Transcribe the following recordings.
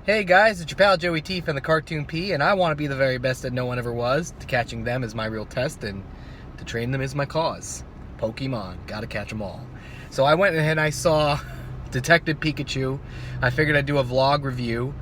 Hey guys, it's your pal Joey.T. from the Cartoon.P, and I want to be the very best that no one ever was. To catching them is my real test, and to train them is my cause. Pokemon, gotta catch them all. So I went ahead and I saw Detective Pikachu. I figured I'd do a vlog review,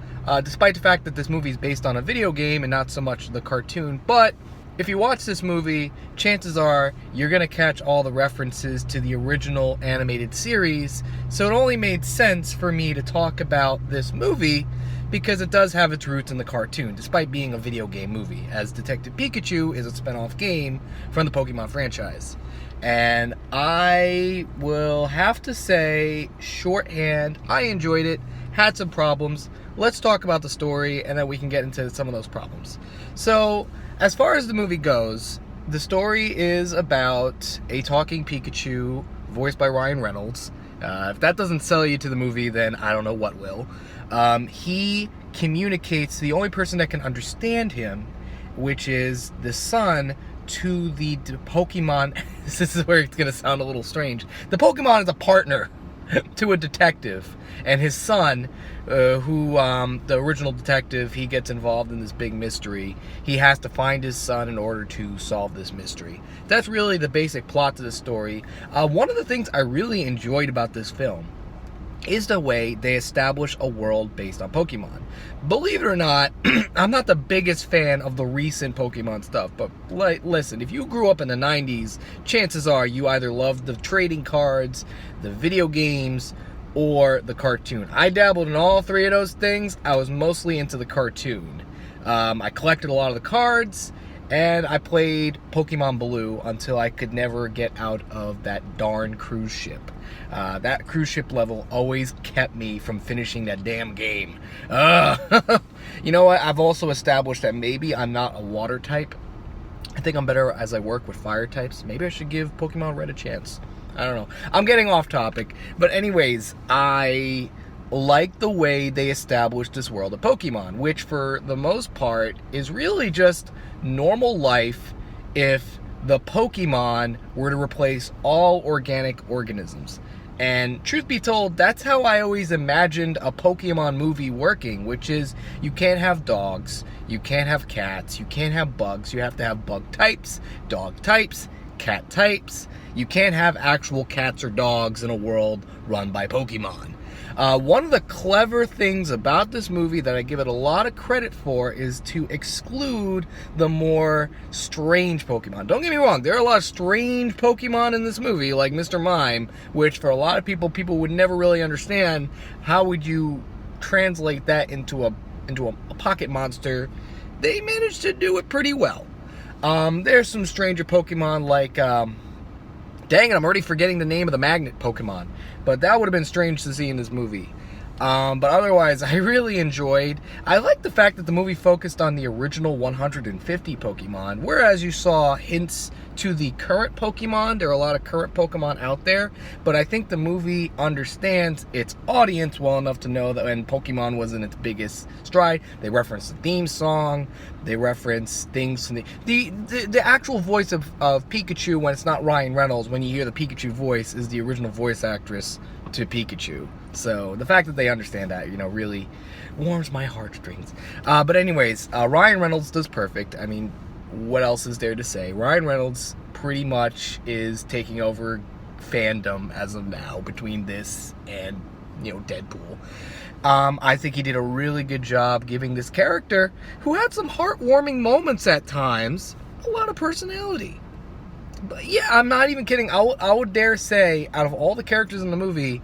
despite the fact that this movie is based on a video game and not so much the cartoon. But if you watch this movie, chances are you're gonna catch all the references to the original animated series. So it only made sense for me to talk about this movie because it does have its roots in the cartoon, despite being a video game movie, as Detective Pikachu is a spin-off game from the Pokemon franchise. And I will have to say, shorthand, I enjoyed it, had some problems. Let's talk about the story, and then we can get into some of those problems. So, as far as the movie goes, the story is about a talking Pikachu, voiced by Ryan Reynolds. If that doesn't sell you to the movie, then I don't know what will. He communicates to the only person that can understand him, which is the son to the Pokemon. This is where it's going to sound a little strange. The Pokemon is a partner to a detective, and his son, the original detective, he gets involved in this big mystery. He has to find his son in order to solve this mystery. That's really the basic plot to the story. One of the things I really enjoyed about this film is the way they establish a world based on Pokemon. Believe it or not, I'm not the biggest fan of the recent Pokemon stuff, but listen, if you grew up in the 90s, chances are you either loved the trading cards, the video games, or the cartoon. I dabbled in all three of those things. I was mostly into the cartoon. I collected a lot of the cards, and I played Pokemon Blue until I could never get out of that darn cruise ship. That cruise ship level always kept me from finishing that damn game. You know what? I've also established that maybe I'm not a water type. I think I'm better as I work with fire types. Maybe I should give Pokemon Red a chance. I don't know. I'm getting off topic. But anyways, I like the way they established this world of Pokemon, which for the most part is really just normal life if the Pokemon were to replace all organic organisms. And truth be told, that's how I always imagined a Pokemon movie working, which is you can't have dogs, you can't have cats, you can't have bugs, you have to have bug types, dog types, cat types. You can't have actual cats or dogs in a world run by Pokemon. One of the clever things about this movie that I give it a lot of credit for is to exclude the more strange Pokemon. Don't get me wrong, there are a lot of strange Pokemon in this movie, like Mr. Mime, which for a lot of people would never really understand. How would you translate that into a pocket monster? They managed to do it pretty well. There's some stranger Pokemon like, dang it, I'm already forgetting the name of the magnet Pokemon. But that would have been strange to see in this movie. But otherwise, I really enjoyed. I like the fact that the movie focused on the original 150 Pokemon, whereas you saw hints to the current Pokemon. There are a lot of current Pokemon out there, but I think the movie understands its audience well enough to know that when Pokemon was in its biggest stride, they reference the theme song, they reference things from the actual voice of Pikachu, when it's not Ryan Reynolds, when you hear the Pikachu voice, is the original voice actress to Pikachu. So the fact that they understand that, really warms my heartstrings. But anyways, Ryan Reynolds does perfect. I mean, what else is there to say? Ryan Reynolds pretty much is taking over fandom as of now between this and, Deadpool. I think he did a really good job giving this character, who had some heartwarming moments at times, a lot of personality. But yeah, I'm not even kidding. I would dare say, out of all the characters in the movie,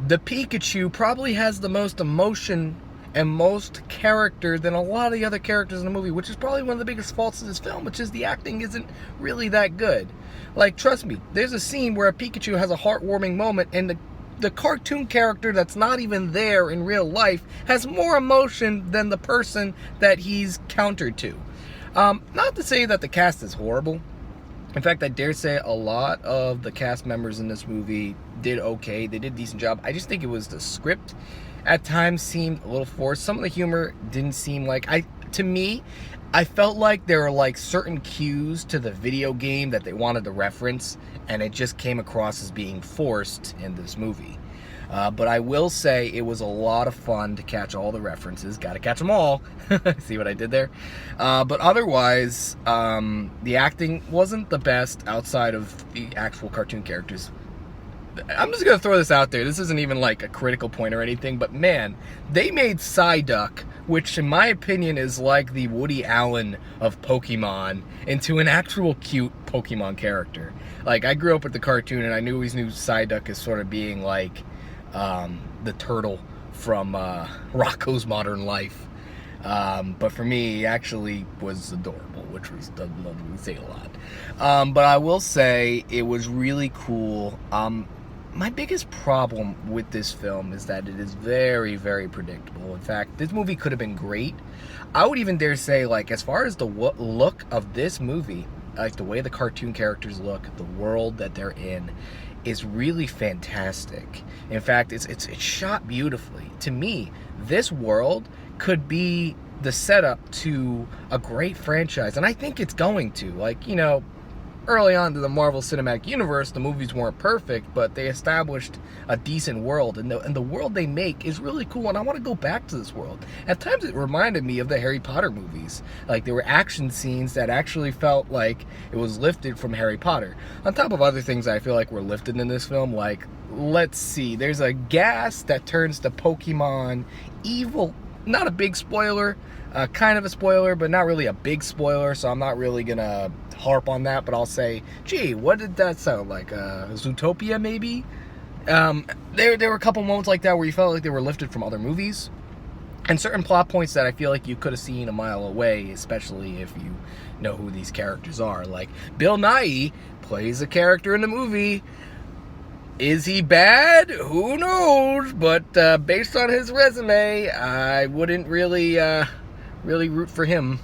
the Pikachu probably has the most emotion and most character than a lot of the other characters in the movie, which is probably one of the biggest faults of this film, which is the acting isn't really that good. Like, trust me, there's a scene where a Pikachu has a heartwarming moment, and the cartoon character that's not even there in real life has more emotion than the person that he's countered to. Not to say that the cast is horrible. In fact, I dare say a lot of the cast members in this movie did okay. They did a decent job. I just think it was the script at times seemed a little forced. Some of the humor didn't seem like... To me, I felt like there were like certain cues to the video game that they wanted to reference, and it just came across as being forced in this movie. But I will say it was a lot of fun to catch all the references. Got to catch them all. See what I did there? But otherwise, the acting wasn't the best outside of the actual cartoon characters. I'm just going to throw this out there. This isn't even like a critical point or anything, but man, they made Psyduck, which in my opinion is like the Woody Allen of Pokemon, into an actual cute Pokemon character. Like, I grew up with the cartoon and I always knew Psyduck as sort of being like the turtle from Rocco's Modern Life. But for me, he actually was adorable, which was lovely to say a lot. But I will say it was really cool. My biggest problem with this film is that it is very, very predictable. In fact, this movie could have been great. I would even dare say, like, as far as the look of this movie, like the way the cartoon characters look, the world that they're in, is really fantastic. In fact, it's shot beautifully. To me, this world could be the setup to a great franchise, and I think it's going to. Like, you know, early on to the Marvel Cinematic Universe, the movies weren't perfect, but they established a decent world, and the world they make is really cool, and I want to go back to this world. At times it reminded me of the Harry Potter movies. Like, there were action scenes that actually felt like it was lifted from Harry Potter. On top of other things that I feel like were lifted in this film, like, let's see, there's a gas that turns the Pokemon evil. Not a big spoiler, kind of a spoiler, but not really a big spoiler, so I'm not really gonna harp on that, but I'll say, gee, what did that sound like? Zootopia, maybe? There were a couple moments like that where you felt like they were lifted from other movies, and certain plot points that I feel like you could have seen a mile away, especially if you know who these characters are. Like, Bill Nighy plays a character in the movie. Is he bad? Who knows? But based on his resume, I wouldn't really root for him.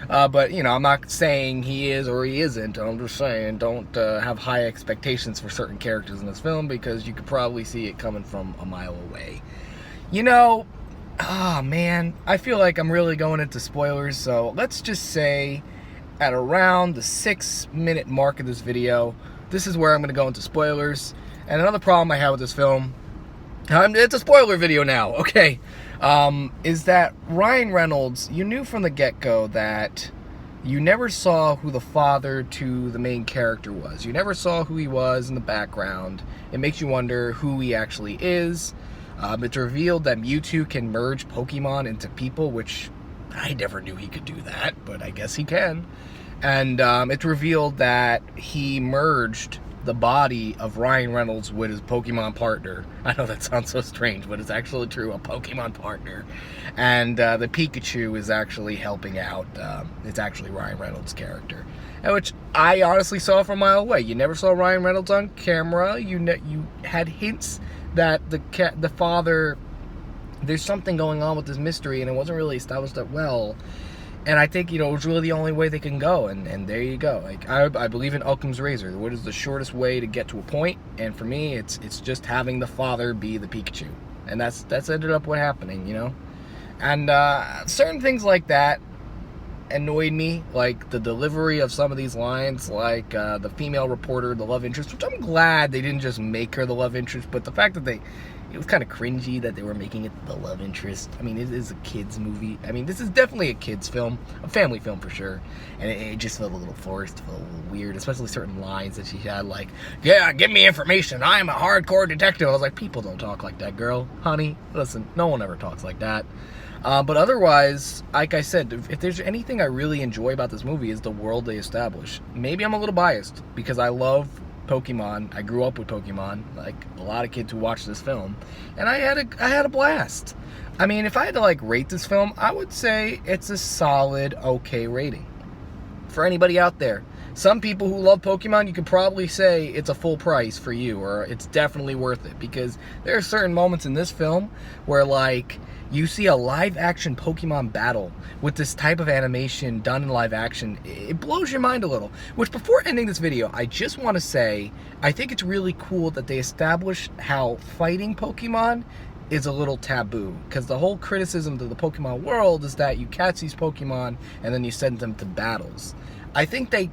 But, you know, I'm not saying he is or he isn't. I'm just saying don't have high expectations for certain characters in this film, because you could probably see it coming from a mile away. You know, oh man, I feel like I'm really going into spoilers, so let's just say at around the 6-minute mark of this video, this is where I'm going to go into spoilers. And another problem I have with this film, it's a spoiler video now, okay, is that Ryan Reynolds, you knew from the get-go that you never saw who the father to the main character was. You never saw who he was in the background. It makes you wonder who he actually is. It's revealed that Mewtwo can merge Pokemon into people, which I never knew he could do that, but I guess he can. And it's revealed that he merged the body of Ryan Reynolds with his Pokemon partner. I know that sounds so strange, but it's actually true, a Pokemon partner. And the Pikachu is actually helping out. It's actually Ryan Reynolds' character, which I honestly saw from a mile away. You never saw Ryan Reynolds on camera. You had hints that the father, there's something going on with this mystery, and it wasn't really established that well. And I think, you know, it was really the only way they can go, and there you go. Like, I believe in Occam's razor. What is the shortest way to get to a point? And for me, it's just having the father be the Pikachu, and that's ended up what happening, you know. And certain things like that annoyed me, like the delivery of some of these lines, like the female reporter, the love interest, which I'm glad they didn't just make her the love interest, but the fact that it was kind of cringy that they were making it the love interest. I mean, it is a kid's movie. I mean, this is definitely a kid's film, a family film for sure. And it just felt a little forced, felt a little weird, especially certain lines that she had, like, yeah, give me information, I am a hardcore detective. I was like, people don't talk like that, girl. Honey, listen, no one ever talks like that. But otherwise, like I said, if there's anything I really enjoy about this movie is the world they establish. Maybe I'm a little biased because I love Pokemon. I grew up with Pokemon, like a lot of kids who watch this film, and I had a blast. I mean, if I had to like rate this film, I would say it's a solid okay rating for anybody out there. Some people who love Pokemon, you could probably say it's a full price for you, or it's definitely worth it, because there are certain moments in this film where, like, you see a live-action Pokemon battle with this type of animation done in live action. It blows your mind a little. Which, before ending this video, I just want to say, I think it's really cool that they establish how fighting Pokemon is a little taboo. Because the whole criticism to the Pokemon world is that you catch these Pokemon and then you send them to battles. I think they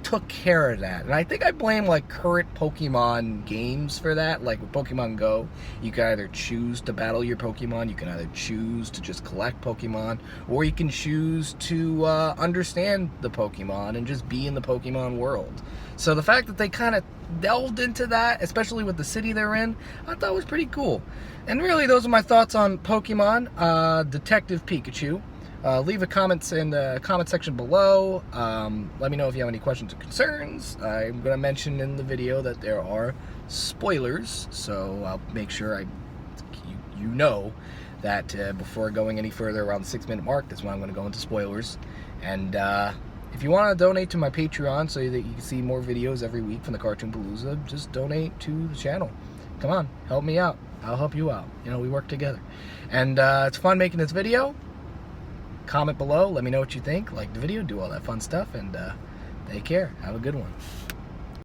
took care of that. And I think I blame like current Pokemon games for that. Like with Pokemon Go, you can either choose to battle your Pokemon, you can either choose to just collect Pokemon, or you can choose to understand the Pokemon and just be in the Pokemon world. So the fact that they kind of delved into that, especially with the city they're in, I thought was pretty cool. And really, those are my thoughts on Pokemon Detective Pikachu. Leave a comments in the comment section below. Let me know if you have any questions or concerns. I'm going to mention in the video that there are spoilers, so I'll make sure you know that before going any further around the 6-minute mark, that's when I'm going to go into spoilers. And if you want to donate to my Patreon so that you can see more videos every week from the Cartoon Palooza, just donate to the channel. Come on, help me out. I'll help you out. You know, we work together. And it's fun making this video. Comment below, let me know what you think, like the video, do all that fun stuff, and take care. Have a good one.